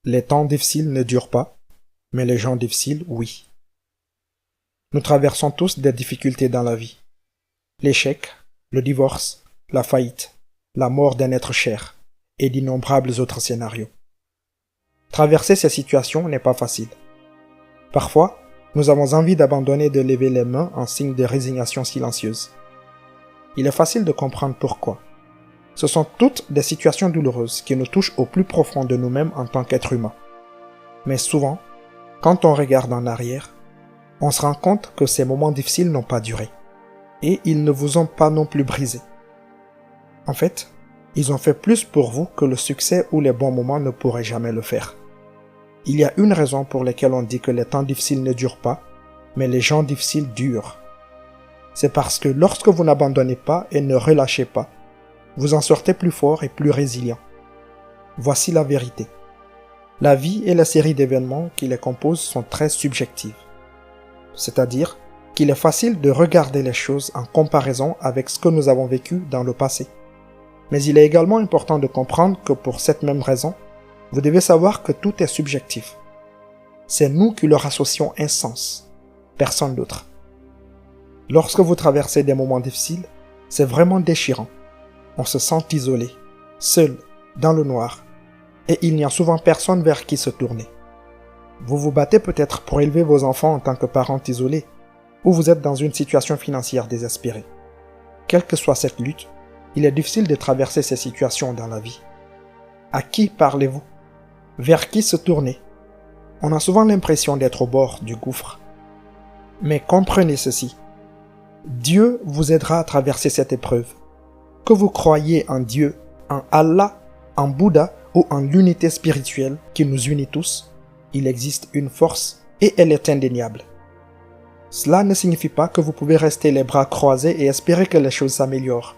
Les temps difficiles ne durent pas, mais les gens difficiles, oui. Nous traversons tous des difficultés dans la vie. L'échec, le divorce, la faillite, la mort d'un être cher et d'innombrables autres scénarios. Traverser ces situations n'est pas facile. Parfois, nous avons envie d'abandonner et de lever les mains en signe de résignation silencieuse. Il est facile de comprendre pourquoi. Ce sont toutes des situations douloureuses qui nous touchent au plus profond de nous-mêmes en tant qu'êtres humains. Mais souvent, quand on regarde en arrière, on se rend compte que ces moments difficiles n'ont pas duré. Et ils ne vous ont pas non plus brisé. En fait, ils ont fait plus pour vous que le succès ou les bons moments ne pourraient jamais le faire. Il y a une raison pour laquelle on dit que les temps difficiles ne durent pas, mais les gens difficiles durent. C'est parce que lorsque vous n'abandonnez pas et ne relâchez pas, vous en sortez plus fort et plus résilient. Voici la vérité. La vie et la série d'événements qui les composent sont très subjectives. C'est-à-dire qu'il est facile de regarder les choses en comparaison avec ce que nous avons vécu dans le passé. Mais il est également important de comprendre que pour cette même raison, vous devez savoir que tout est subjectif. C'est nous qui leur associons un sens, personne d'autre. Lorsque vous traversez des moments difficiles, c'est vraiment déchirant. On se sent isolé, seul, dans le noir, et il n'y a souvent personne vers qui se tourner. Vous vous battez peut-être pour élever vos enfants en tant que parents isolés, ou vous êtes dans une situation financière désespérée. Quelle que soit cette lutte, il est difficile de traverser ces situations dans la vie. À qui parlez-vous? Vers qui se tourner? On a souvent l'impression d'être au bord du gouffre. Mais comprenez ceci. Dieu vous aidera à traverser cette épreuve. Que vous croyiez en Dieu, en Allah, en Bouddha ou en l'unité spirituelle qui nous unit tous, il existe une force et elle est indéniable. Cela ne signifie pas que vous pouvez rester les bras croisés et espérer que les choses s'améliorent.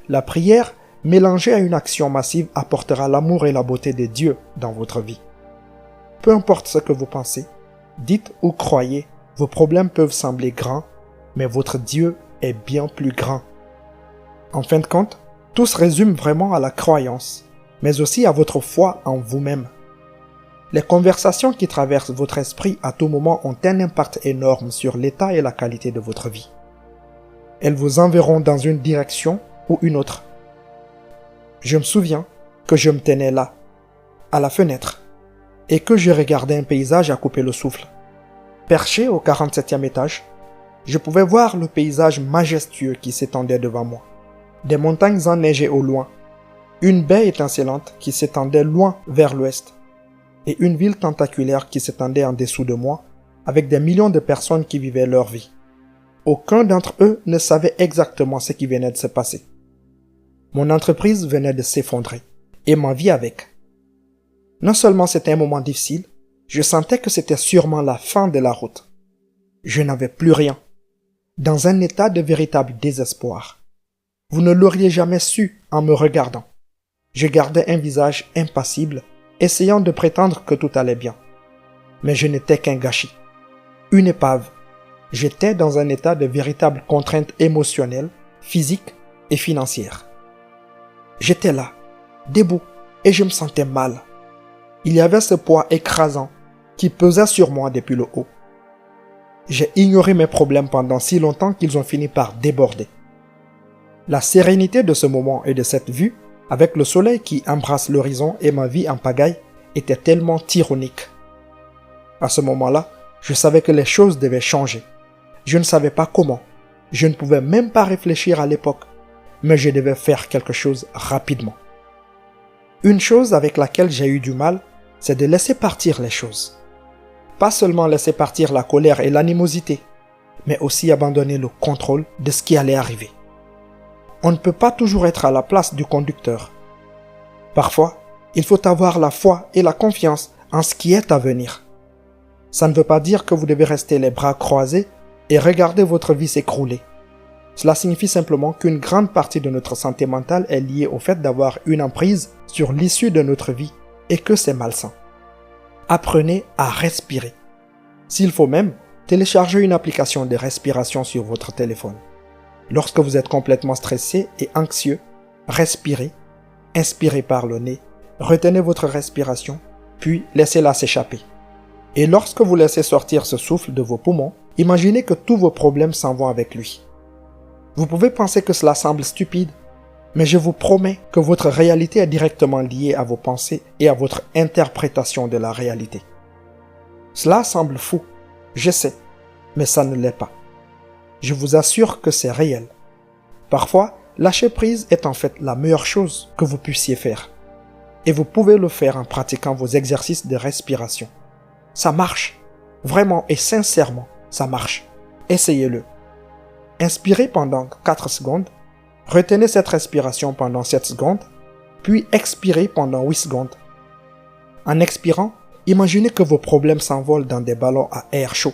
La prière, mélangée à une action massive, apportera l'amour et la beauté de Dieu dans votre vie. Peu importe ce que vous pensez, dites ou croyez, vos problèmes peuvent sembler grands, mais votre Dieu est bien plus grand. En fin de compte, tout se résume vraiment à la croyance, mais aussi à votre foi en vous-même. Les conversations qui traversent votre esprit à tout moment ont un impact énorme sur l'état et la qualité de votre vie. Elles vous enverront dans une direction ou une autre. Je me souviens que je me tenais là, à la fenêtre, et que je regardais un paysage à couper le souffle. Perché au 47e étage, je pouvais voir le paysage majestueux qui s'étendait devant moi. Des montagnes enneigées au loin, une baie étincelante qui s'étendait loin vers l'ouest, et une ville tentaculaire qui s'étendait en dessous de moi, avec des millions de personnes qui vivaient leur vie. Aucun d'entre eux ne savait exactement ce qui venait de se passer. Mon entreprise venait de s'effondrer, et ma vie avec. Non seulement c'était un moment difficile, je sentais que c'était sûrement la fin de la route. Je n'avais plus rien, dans un état de véritable désespoir. Vous ne l'auriez jamais su en me regardant. Je gardais un visage impassible, essayant de prétendre que tout allait bien. Mais je n'étais qu'un gâchis, une épave. J'étais dans un état de véritable contrainte émotionnelle, physique et financière. J'étais là, debout, et je me sentais mal. Il y avait ce poids écrasant qui pesait sur moi depuis le haut. J'ai ignoré mes problèmes pendant si longtemps qu'ils ont fini par déborder. La sérénité de ce moment et de cette vue, avec le soleil qui embrasse l'horizon et ma vie en pagaille, était tellement ironique. À ce moment-là, je savais que les choses devaient changer. Je ne savais pas comment. Je ne pouvais même pas réfléchir à l'époque, mais je devais faire quelque chose rapidement. Une chose avec laquelle j'ai eu du mal, c'est de laisser partir les choses. Pas seulement laisser partir la colère et l'animosité, mais aussi abandonner le contrôle de ce qui allait arriver. On ne peut pas toujours être à la place du conducteur. Parfois, il faut avoir la foi et la confiance en ce qui est à venir. Ça ne veut pas dire que vous devez rester les bras croisés et regarder votre vie s'écrouler. Cela signifie simplement qu'une grande partie de notre santé mentale est liée au fait d'avoir une emprise sur l'issue de notre vie et que c'est malsain. Apprenez à respirer. S'il faut même, téléchargez une application de respiration sur votre téléphone. Lorsque vous êtes complètement stressé et anxieux, respirez, inspirez par le nez, retenez votre respiration, puis laissez-la s'échapper. Et lorsque vous laissez sortir ce souffle de vos poumons, imaginez que tous vos problèmes s'en vont avec lui. Vous pouvez penser que cela semble stupide, mais je vous promets que votre réalité est directement liée à vos pensées et à votre interprétation de la réalité. Cela semble fou, je sais, mais ça ne l'est pas. Je vous assure que c'est réel. Parfois, lâcher prise est en fait la meilleure chose que vous puissiez faire. Et vous pouvez le faire en pratiquant vos exercices de respiration. Ça marche. Vraiment et sincèrement, ça marche. Essayez-le. Inspirez pendant 4 secondes, retenez cette respiration pendant 7 secondes, puis expirez pendant 8 secondes. En expirant, imaginez que vos problèmes s'envolent dans des ballons à air chaud.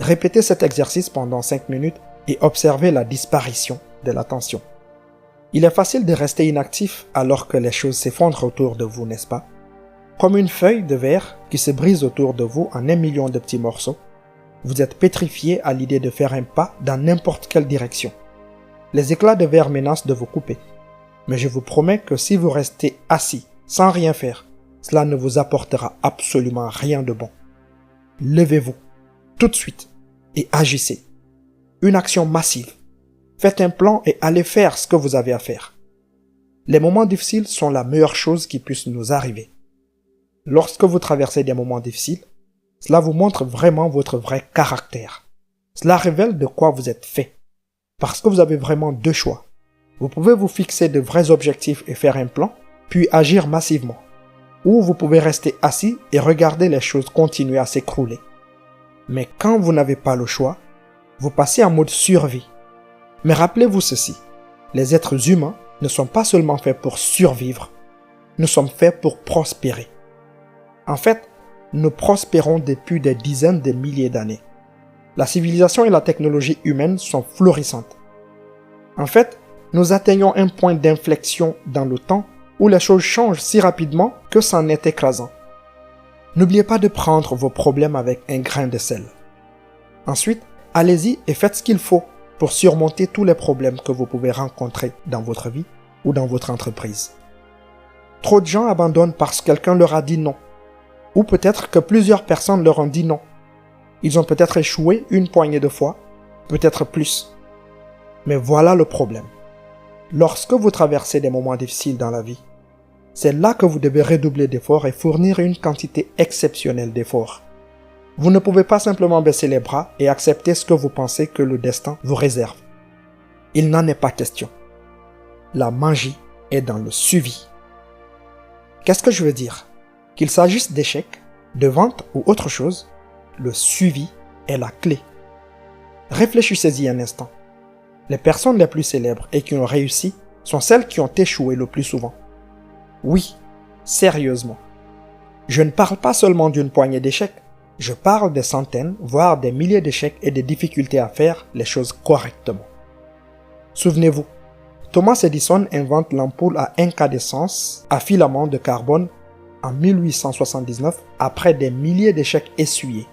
Répétez cet exercice pendant 5 minutes et observez la disparition de la tension. Il est facile de rester inactif alors que les choses s'effondrent autour de vous, n'est-ce pas? Comme une feuille de verre qui se brise autour de vous en 1 million de petits morceaux. Vous êtes pétrifié à l'idée de faire un pas dans n'importe quelle direction. Les éclats de verre menacent de vous couper. Mais je vous promets que si vous restez assis, sans rien faire, cela ne vous apportera absolument rien de bon. Levez-vous, tout de suite, et agissez. Une action massive. Faites un plan et allez faire ce que vous avez à faire. Les moments difficiles sont la meilleure chose qui puisse nous arriver. Lorsque vous traversez des moments difficiles, cela vous montre vraiment votre vrai caractère. Cela révèle de quoi vous êtes fait. Parce que vous avez vraiment 2 choix. Vous pouvez vous fixer de vrais objectifs et faire un plan, puis agir massivement. Ou vous pouvez rester assis et regarder les choses continuer à s'écrouler. Mais quand vous n'avez pas le choix, vous passez en mode survie. Mais rappelez-vous ceci, les êtres humains ne sont pas seulement faits pour survivre, nous sommes faits pour prospérer. En fait, nous prospérons depuis des dizaines de milliers d'années. La civilisation et la technologie humaine sont florissantes. En fait, nous atteignons un point d'inflexion dans le temps où les choses changent si rapidement que c'en est écrasant. N'oubliez pas de prendre vos problèmes avec un grain de sel. Ensuite, allez-y et faites ce qu'il faut pour surmonter tous les problèmes que vous pouvez rencontrer dans votre vie ou dans votre entreprise. Trop de gens abandonnent parce que quelqu'un leur a dit non. Ou peut-être que plusieurs personnes leur ont dit non. Ils ont peut-être échoué une poignée de fois, peut-être plus. Mais voilà le problème. Lorsque vous traversez des moments difficiles dans la vie, c'est là que vous devez redoubler d'efforts et fournir une quantité exceptionnelle d'efforts. Vous ne pouvez pas simplement baisser les bras et accepter ce que vous pensez que le destin vous réserve. Il n'en est pas question. La magie est dans le suivi. Qu'est-ce que je veux dire? Qu'il s'agisse d'échecs, de vente ou autre chose, le suivi est la clé. Réfléchissez-y un instant. Les personnes les plus célèbres et qui ont réussi sont celles qui ont échoué le plus souvent. Oui, sérieusement. Je ne parle pas seulement d'une poignée d'échecs, je parle des centaines, voire des milliers d'échecs et des difficultés à faire les choses correctement. Souvenez-vous, Thomas Edison invente l'ampoule à incandescence à filament de carbone en 1879 après des milliers d'échecs essuyés.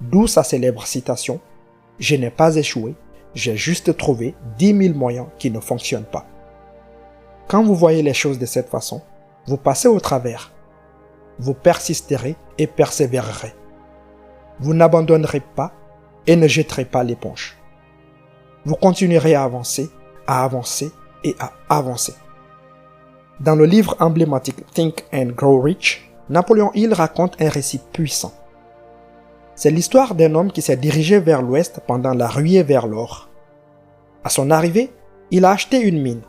D'où sa célèbre citation « Je n'ai pas échoué, j'ai juste trouvé 10 000 moyens qui ne fonctionnent pas ». Quand vous voyez les choses de cette façon, vous passez au travers. Vous persisterez et persévérerez. Vous n'abandonnerez pas et ne jetterez pas l'éponge. Vous continuerez à avancer et à avancer. Dans le livre emblématique Think and Grow Rich, Napoléon Hill raconte un récit puissant. C'est l'histoire d'un homme qui s'est dirigé vers l'ouest pendant la ruée vers l'or. À son arrivée, il a acheté une mine.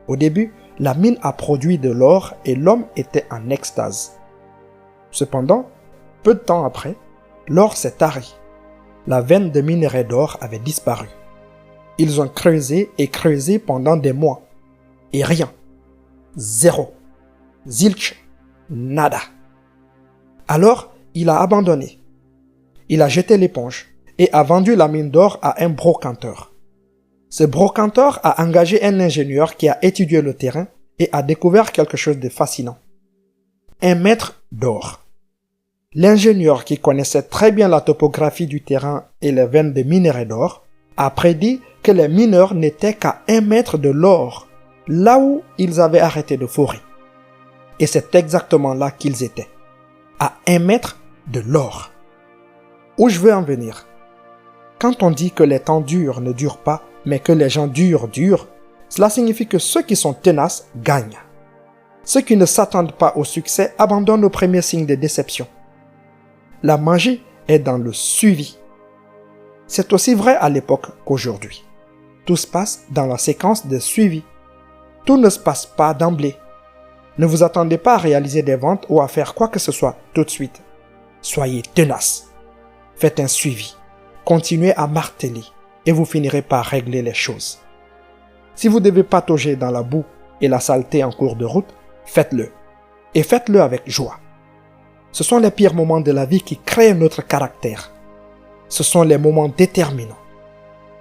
Au début, la mine a produit de l'or et l'homme était en extase. Cependant, peu de temps après, l'or s'est tari. La veine de minerai d'or avait disparu. Ils ont creusé et creusé pendant des mois. Et rien. Zéro. Zilch. Nada. Alors, il a abandonné. Il a jeté l'éponge et a vendu la mine d'or à un brocanteur. Ce brocanteur a engagé un ingénieur qui a étudié le terrain et a découvert quelque chose de fascinant. Un mètre d'or. L'ingénieur qui connaissait très bien la topographie du terrain et les veines de minerai d'or a prédit que les mineurs n'étaient qu'à 1 mètre de l'or, là où ils avaient arrêté de forer. Et c'est exactement là qu'ils étaient, à 1 mètre de l'or. Où je veux en venir? Quand on dit que les temps durs ne durent pas, mais que les gens durs durent, cela signifie que ceux qui sont tenaces gagnent. Ceux qui ne s'attendent pas au succès abandonnent au premier signe de déception. La magie est dans le suivi. C'est aussi vrai à l'époque qu'aujourd'hui. Tout se passe dans la séquence de suivi. Tout ne se passe pas d'emblée. Ne vous attendez pas à réaliser des ventes ou à faire quoi que ce soit tout de suite. Soyez tenace. Faites un suivi. Continuez à marteler et vous finirez par régler les choses. Si vous devez patauger dans la boue et la saleté en cours de route, faites-le. Et faites-le avec joie. Ce sont les pires moments de la vie qui créent notre caractère. Ce sont les moments déterminants.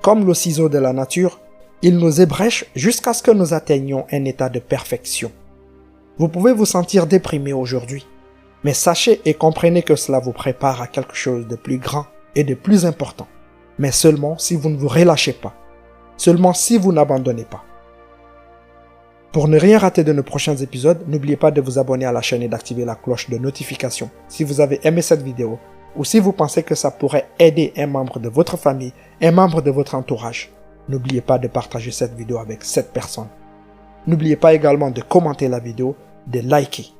Comme le ciseau de la nature, il nous ébrèche jusqu'à ce que nous atteignions un état de perfection. Vous pouvez vous sentir déprimé aujourd'hui, mais sachez et comprenez que cela vous prépare à quelque chose de plus grand et de plus important. Mais seulement si vous ne vous relâchez pas. Seulement si vous n'abandonnez pas. Pour ne rien rater de nos prochains épisodes, n'oubliez pas de vous abonner à la chaîne et d'activer la cloche de notification si vous avez aimé cette vidéo ou si vous pensez que ça pourrait aider un membre de votre famille, un membre de votre entourage. N'oubliez pas de partager cette vidéo avec cette personne. N'oubliez pas également de commenter la vidéo, de liker.